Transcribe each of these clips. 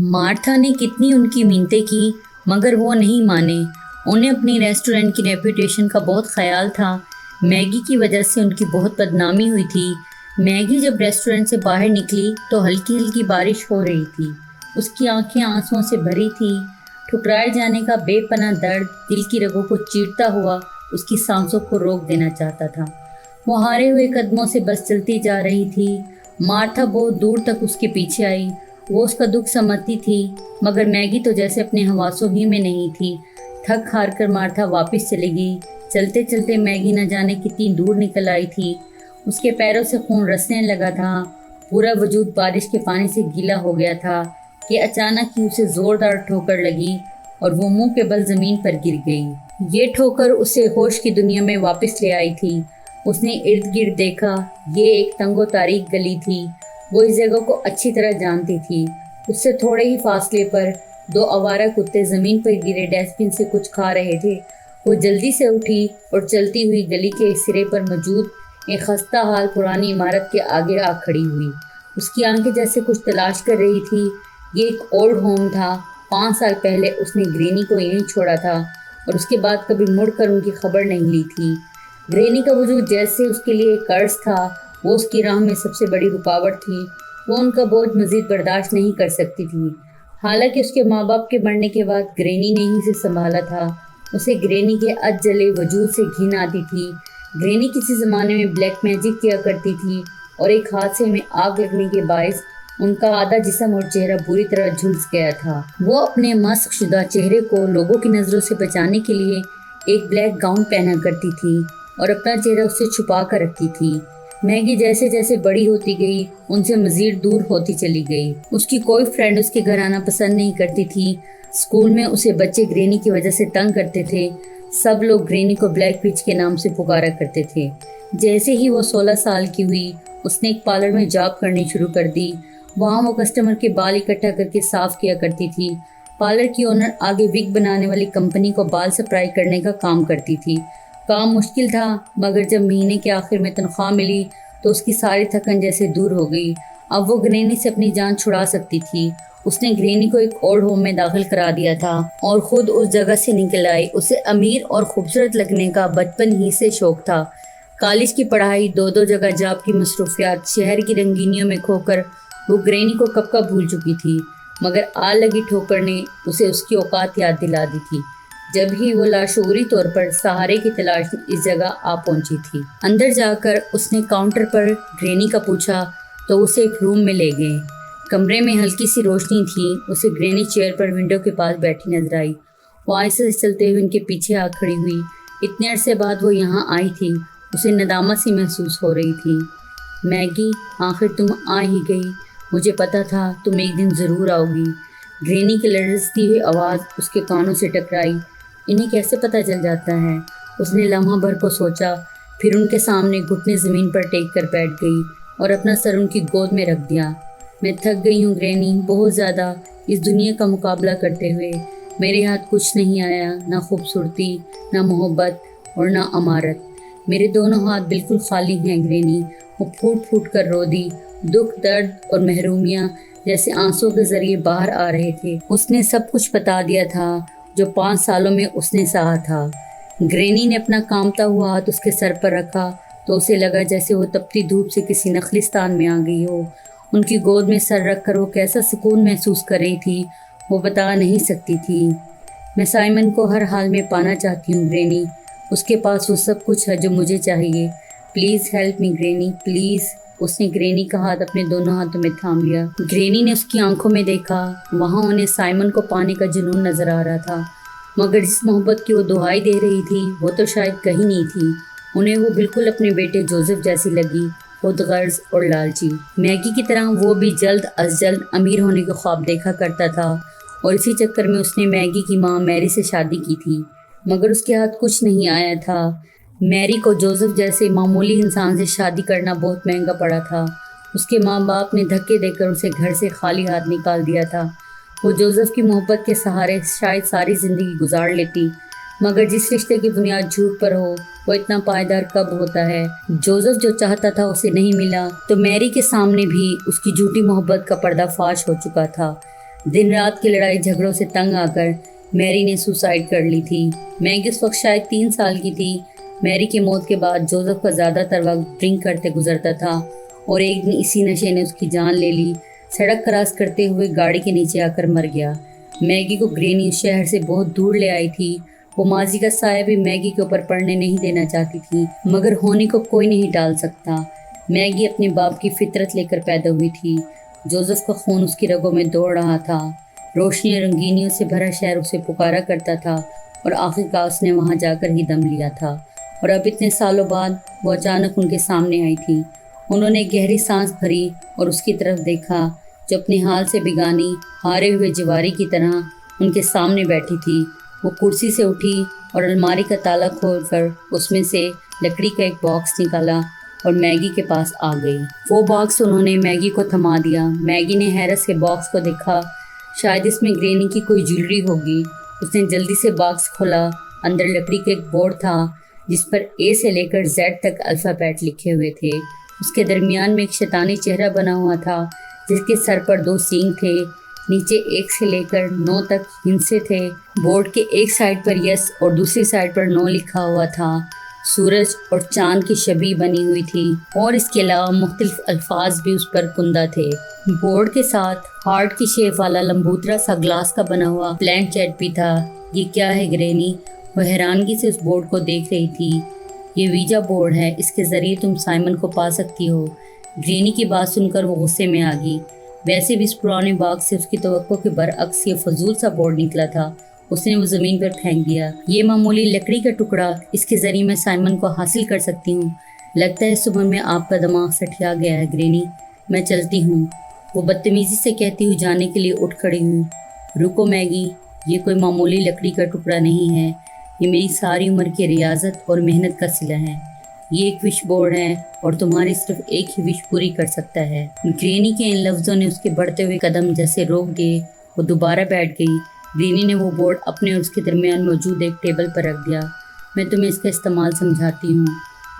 Martha نے کتنی ان کی منتیں کی مگر وہ نہیں مانے۔ انہیں اپنی ریسٹورنٹ کی ریپوٹیشن کا بہت خیال تھا۔ میگی کی وجہ سے ان کی بہت بدنامی ہوئی تھی۔ میگی جب ریسٹورنٹ سے باہر نکلی تو ہلکی ہلکی بارش ہو رہی تھی۔ اس کی آنکھیں آنسوؤں سے بھری تھیں۔ ٹھکرائے جانے کا بے پناہ درد دل کی رگوں کو چیرتا ہوا اس کی سانسوں کو روک دینا چاہتا تھا۔ وہ ہارے ہوئے قدموں سے بس چلتی جا رہی تھی۔ مارتھا بہت دور تک اس کے پیچھے آئی۔ وہ اس کا دکھ سمجھتی تھی مگر میگی تو جیسے اپنے حواسوں ہی میں نہیں تھی۔ تھک ہار کر مارتھا واپس چلی گئی۔ چلتے چلتے میگی نہ جانے کتنی دور نکل آئی تھی۔ اس کے پیروں سے خون رسنے لگا تھا۔ پورا وجود بارش کے پانی سے گیلا ہو گیا تھا کہ اچانک ہی اسے زوردار ٹھوکر لگی اور وہ منہ کے بل زمین پر گر گئی۔ یہ ٹھوکر اسے ہوش کی دنیا میں واپس لے آئی تھی۔ اس نے ارد گرد دیکھا۔ یہ ایک تنگ و تاریک گلی تھی۔ وہ اس جگہ کو اچھی طرح جانتی تھی۔ اس سے تھوڑے ہی فاصلے پر دو آوارہ کتے زمین پر گرے ڈسٹ بن سے کچھ کھا رہے تھے۔ وہ جلدی سے اٹھی اور چلتی ہوئی گلی کے سرے پر موجود ایک خستہ حال پرانی عمارت کے آگے آ کھڑی ہوئی۔ اس کی آنکھیں جیسے کچھ تلاش کر رہی تھی۔ یہ ایک اولڈ ہوم تھا۔ 5 سال پہلے اس نے گرینی کو یہیں چھوڑا تھا اور اس کے بعد کبھی مڑ کر ان کی خبر نہیں لی تھی۔ گرینی کا وجود جیسے اس کے لیے ایک قرض تھا۔ وہ اس کی راہ میں سب سے بڑی رکاوٹ تھی۔ وہ ان کا بوجھ مزید برداشت نہیں کر سکتی تھی۔ حالانکہ اس کے ماں باپ کے مرنے کے بعد گرینی نے ہی اسے سنبھالا تھا۔ اسے گرینی کے اج جلے وجود سے گھن آتی تھی۔ گرینی کسی زمانے میں بلیک میجک کیا کرتی تھی اور ایک حادثے میں آگ لگنے کے باعث ان کا آدھا جسم اور چہرہ بری طرح جھلس گیا تھا۔ وہ اپنے مسخ شدہ چہرے کو لوگوں کی نظروں سے بچانے کے لیے ایک بلیک گاؤن پہنا کرتی تھی اور اپنا چہرہ اس سے چھپا کر رکھتی تھی۔ میگی جیسے جیسے بڑی ہوتی گئی ان سے مزید دور ہوتی چلی گئی۔ اس کی کوئی فرینڈ اس کے گھر آنا پسند نہیں کرتی تھی۔ اسکول میں اسے بچے گرینی کی وجہ سے تنگ کرتے تھے۔ سب لوگ گرینی کو بلیک وچ کے نام سے پکارا کرتے تھے۔ جیسے ہی وہ 16 سال کی ہوئی اس نے ایک پارلر میں جاب کرنی شروع کر دی۔ وہاں وہ کسٹمر کے بال اکٹھا کر کے صاف کیا کرتی تھی۔ پارلر کی اونر آگے وگ بنانے والی کمپنی کو بال سپلائی کرنے کا کام کرتی تھی۔ کام مشکل تھا مگر جب مہینے کے آخر میں تنخواہ ملی تو اس کی ساری تھکن جیسے دور ہو گئی۔ اب وہ گرینی سے اپنی جان چھڑا سکتی تھی۔ اس نے گرینی کو ایک اولڈ ہوم میں داخل کرا دیا تھا اور خود اس جگہ سے نکل آئی۔ اسے امیر اور خوبصورت لگنے کا بچپن ہی سے شوق تھا۔ کالج کی پڑھائی، دو جگہ جاب کی مصروفیات، شہر کی رنگینیوں میں کھو کر وہ گرینی کو کب کا بھول چکی تھی مگر آ لگی ٹھوکر نے اسے اس کی اوقات یاد دلا دی تھی جب ہی وہ لاشعوری طور پر سہارے کی تلاش میں اس جگہ آ پہنچی تھی۔ اندر جا کر اس نے کاؤنٹر پر گرینی کا پوچھا تو اسے ایک روم میں لے گئے۔ کمرے میں ہلکی سی روشنی تھی۔ اسے گرینی چیئر پر ونڈو کے پاس بیٹھی نظر آئی۔ وہ آہستہ سے چلتے ہوئے ان کے پیچھے آ کھڑی ہوئی۔ اتنے عرصے بعد وہ یہاں آئی تھی۔ اسے ندامت سی محسوس ہو رہی تھی۔ میگی، آخر تم آ ہی گئی۔ مجھے پتا تھا تم ایک دن ضرور آؤ گی۔ گرینی کی لرزتی ہوئی آواز اس کے کانوں سے ٹکرائی۔ انہیں کیسے پتہ چل جاتا ہے؟ اس نے لمحہ بھر کو سوچا، پھر ان کے سامنے گھٹنے زمین پر ٹیک کر بیٹھ گئی اور اپنا سر ان کی گود میں رکھ دیا۔ میں تھک گئی ہوں گرینی، بہت زیادہ، اس دنیا کا مقابلہ کرتے ہوئے۔ میرے ہاتھ کچھ نہیں آیا، نہ خوبصورتی، نہ محبت اور نہ امارت۔ میرے دونوں ہاتھ بالکل خالی ہیں گرینی۔ وہ پھوٹ پھوٹ کر رو دی۔ دکھ، درد اور محرومیاں جیسے آنسوں کے ذریعے باہر آ رہے تھے۔ اس نے سب کچھ بتا دیا تھا جو 5 سالوں میں اس نے سہا تھا۔ گرینی نے اپنا کانپتا ہوا ہاتھ اس کے سر پر رکھا تو اسے لگا جیسے وہ تپتی دھوپ سے کسی نخلستان میں آ گئی ہو۔ ان کی گود میں سر رکھ کر وہ کیسا سکون محسوس کر رہی تھی وہ بتا نہیں سکتی تھی۔ میں سائمن کو ہر حال میں پانا چاہتی ہوں گرینی۔ اس کے پاس وہ سب کچھ ہے جو مجھے چاہیے۔ Please help me granny, please. اس نے گرینی کا ہاتھ اپنے دونوں ہاتھوں میں تھام لیا۔ گرینی نے اس کی آنکھوں میں دیکھا۔ وہاں انہیں سائمن کو پانے کا جنون نظر آ رہا تھا مگر جس محبت کی وہ دہائی دے رہی تھی وہ تو شاید کہیں نہیں تھی۔ انہیں وہ بالکل اپنے بیٹے جوزف جیسی لگی، خود غرض اور لالچی۔ میگی کی طرح وہ بھی جلد از جلد امیر ہونے کے خواب دیکھا کرتا تھا اور اسی چکر میں اس نے میگی کی ماں میری سے شادی کی تھی مگر اس کے ہاتھ کچھ نہیں آیا تھا۔ میری کو جوزف جیسے معمولی انسان سے شادی کرنا بہت مہنگا پڑا تھا۔ اس کے ماں باپ نے دھکے دے کر اسے گھر سے خالی ہاتھ نکال دیا تھا۔ وہ جوزف کی محبت کے سہارے شاید ساری زندگی گزار لیتی مگر جس رشتے کی بنیاد جھوٹ پر ہو وہ اتنا پائیدار کب ہوتا ہے؟ جوزف جو چاہتا تھا اسے نہیں ملا تو میری کے سامنے بھی اس کی جھوٹی محبت کا پردہ فاش ہو چکا تھا۔ دن رات کی لڑائی جھگڑوں سے تنگ آ کر میری نے سوسائڈ کر لی تھی۔ میگی اس وقت شاید 3 سال کی تھی۔ میری کی موت کے بعد جوزف کا زیادہ تر وقت ڈرنک کرتے گزرتا تھا اور ایک دن اسی نشے نے اس کی جان لے لی۔ سڑک کراس کرتے ہوئے گاڑی کے نیچے آ کر مر گیا۔ میگی کو گرینی اس شہر سے بہت دور لے آئی تھی۔ وہ ماضی کا سایہ بھی میگی کے اوپر پڑنے نہیں دینا چاہتی تھی، مگر ہونے کو کوئی نہیں ٹال سکتا۔ میگی اپنے باپ کی فطرت لے کر پیدا ہوئی تھی۔ جوزف کا خون اس کی رگوں میں دوڑ رہا تھا۔ روشنی اور رنگینیوں سے بھرا شہر اسے پکارا کرتا تھا اور آخرکار اس نے وہاں جا کر ہی دم لیا تھا۔ اور اب اتنے سالوں بعد وہ اچانک ان کے سامنے آئی تھی۔ انہوں نے گہری سانس بھری اور اس کی طرف دیکھا جو اپنے حال سے بگانی ہارے ہوئے جواری کی طرح ان کے سامنے بیٹھی تھی۔ وہ کرسی سے اٹھی اور الماری کا تالا کھول کر اس میں سے لکڑی کا ایک باکس نکالا اور میگی کے پاس آ گئی۔ وہ باکس انہوں نے میگی کو تھما دیا۔ میگی نے حیرت سے باکس کو دیکھا، شاید اس میں گرینی کی کوئی جیولری ہوگی۔ اس نے جلدی سے باکس کھولا۔ اندر لکڑی کا ایک بورڈ تھا جس پر اے سے لے کر زیڈ تک الفابیٹ لکھے ہوئے تھے۔ اس کے درمیان میں ایک شیطانی چہرہ بنا ہوا تھا جس کے سر پر 2 سینگ تھے۔ نیچے 1 سے لے کر 9 تک ہندسے تھے۔ بورڈ کے ایک سائڈ پر یس اور دوسری سائڈ پر نو لکھا ہوا تھا۔ سورج اور چاند کی شبیہ بنی ہوئی تھی اور اس کے علاوہ مختلف الفاظ بھی اس پر کندہ تھے۔ بورڈ کے ساتھ ہارٹ کی شیپ والا لمبوترا سا گلاس کا بنا ہوا پلین چیٹ بھی تھا۔ یہ کیا ہے گرینی؟ وہ حیرانگی سے اس بورڈ کو دیکھ رہی تھی۔ یہ ویجا بورڈ ہے، اس کے ذریعے تم سائمن کو پا سکتی ہو۔ گرینی کی بات سن کر وہ غصے میں آ گئی۔ ویسے بھی اس پرانے باغ سے اس کی توقع کے برعکس یہ فضول سا بورڈ نکلا تھا۔ اس نے وہ زمین پر پھینک دیا۔ یہ معمولی لکڑی کا ٹکڑا، اس کے ذریعے میں سائمن کو حاصل کر سکتی ہوں۔ لگتا ہے صبح میں آپ کا دماغ سٹیا گیا ہے گرینی، میں چلتی ہوں۔ وہ بدتمیزی سے کہتی ہوئی جانے کے لیے اٹھ کھڑی ہوں۔ رکو میگی، یہ کوئی معمولی لکڑی کا ٹکڑا نہیں ہے، یہ میری ساری عمر کی ریاضت اور محنت کا صلہ ہے۔ یہ ایک وش بورڈ ہے اور تمہاری صرف ایک ہی وش پوری کر سکتا ہے۔ گرینی کے ان لفظوں نے اس کے بڑھتے ہوئے قدم جیسے روک دیے۔ وہ دوبارہ بیٹھ گئی۔ گرینی نے وہ بورڈ اپنے اور اس کے درمیان موجود ایک ٹیبل پر رکھ دیا۔ میں تمہیں اس کا استعمال سمجھاتی ہوں۔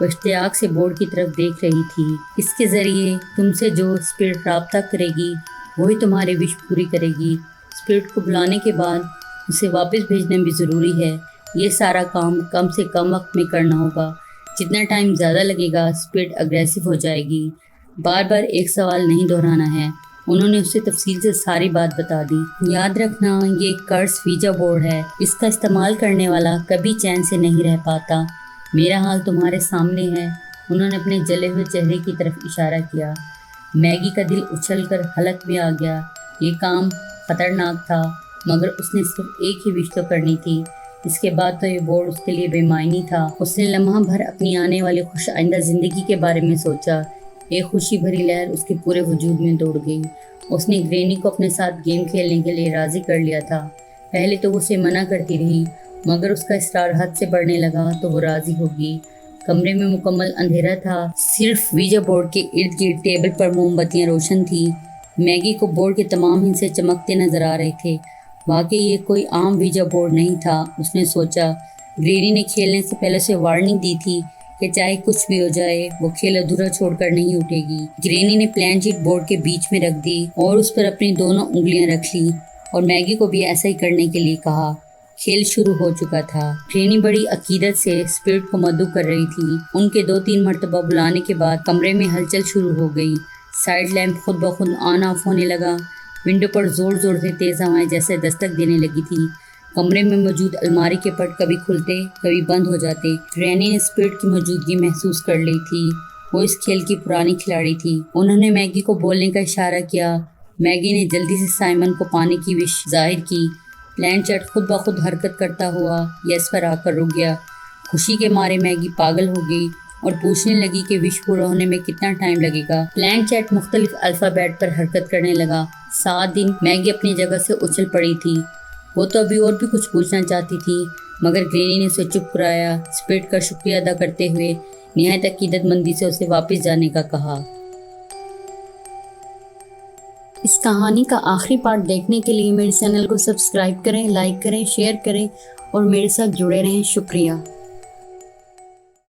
وہ اشتیاق سے بورڈ کی طرف دیکھ رہی تھی۔ اس کے ذریعے تم سے جو اسپرٹ رابطہ کرے گی وہی تمہاری وش پوری کرے گی۔ اسپرٹ کو بلانے کے بعد اسے واپس بھیجنا بھی ضروری ہے۔ یہ سارا کم سے کم وقت میں کرنا ہوگا۔ جتنا ٹائم زیادہ لگے گا اسپرٹ اگریسو ہو جائے گی۔ بار بار ایک سوال نہیں دہرانا ہے۔ انہوں نے اسے تفصیل سے ساری بات بتا دی۔ یاد رکھنا، یہ ایک کرس ویجا بورڈ ہے، اس کا استعمال کرنے والا کبھی چین سے نہیں رہ پاتا۔ میرا حال تمہارے سامنے ہے۔ انہوں نے اپنے جلے ہوئے چہرے کی طرف اشارہ کیا۔ میگی کا دل اچھل کر حلق میں آ گیا۔ یہ کام خطرناک تھا، مگر اس نے صرف ایک ہی وش تو کرنی تھی۔ اس کے بعد تو یہ بورڈ اس کے لیے بے معنی تھا۔ اس نے لمحہ بھر اپنی آنے والی خوش آئندہ زندگی کے بارے میں سوچا۔ ایک خوشی بھری لہر اس کے پورے وجود میں دوڑ گئی۔ اس نے گرینی کو اپنے ساتھ گیم کھیلنے کے لیے راضی کر لیا تھا۔ پہلے تو وہ اسے منع کرتی رہی، مگر اس کا اصرار حد سے بڑھنے لگا تو وہ راضی ہوگی۔ کمرے میں مکمل اندھیرا تھا، صرف ویجا بورڈ کے ارد گرد ٹیبل پر موم بتیاں روشن تھیں۔ میگی کو بورڈ کے تمام ہندسے چمکتے نظر آ رہے تھے۔ واقعی یہ کوئی عام ویجا بورڈ نہیں تھا، اس نے سوچا۔ گرینی نے کھیلنے سے پہلے اسے وارننگ دی تھی کہ چاہے کچھ بھی ہو جائے وہ کھیل ادھورا چھوڑ کر نہیں اٹھے گی۔ گرینی نے پلین شیٹ بورڈ کے بیچ میں رکھ دی اور اس پر اپنی دونوں انگلیاں رکھ لیں اور میگی کو بھی ایسا ہی کرنے کے لیے کہا۔ کھیل شروع ہو چکا تھا۔ گرینی بڑی عقیدت سے اسپرٹ کو مدعو کر رہی تھی۔ ان کے 2-3 مرتبہ بلانے کے بعد کمرے میں ہلچل شروع ہو گئی۔ سائیڈ لیمپ خود بخود آن آف ہونے لگا۔ ونڈو پر زور زور سے تیز ہوائیں جیسے دستک دینے لگی تھی۔ کمرے میں موجود الماری کے پٹ کبھی کھلتے کبھی بند ہو جاتے۔ گرینی نے اسپرٹ کی موجودگی محسوس کر لی تھی۔ وہ اس کھیل کی پرانی کھلاڑی تھی۔ انہوں نے میگی کو بولنے کا اشارہ کیا۔ میگی نے جلدی سے سائمن کو پانے کی وش ظاہر کی۔ پلین چیٹ خود بخود حرکت کرتا ہوا یس پر آ کر رک گیا۔ خوشی کے مارے میگی پاگل ہو گئی اور پوچھنے لگی کہ وش پورا ہونے میں کتنا ٹائم لگے گا۔ پلین چیٹ مختلف الفابیٹ پر حرکت کرنے لگا۔ 7 دن میگی اپنی جگہ سے اچھل پڑی تھی۔ وہ تو ابھی اور بھی کچھ پوچھنا چاہتی تھی، مگر گرینی نے اسے چپ کرایا۔ اسپرٹ کا شکریہ ادا کرتے ہوئے نہایت عقیدت مندی سے اسے واپس جانے کا کہا۔ اس کہانی کا آخری پارٹ دیکھنے کے لیے میرے چینل کو سبسکرائب کریں، لائک کریں، شیئر کریں اور میرے ساتھ جڑے رہیں۔ شکریہ۔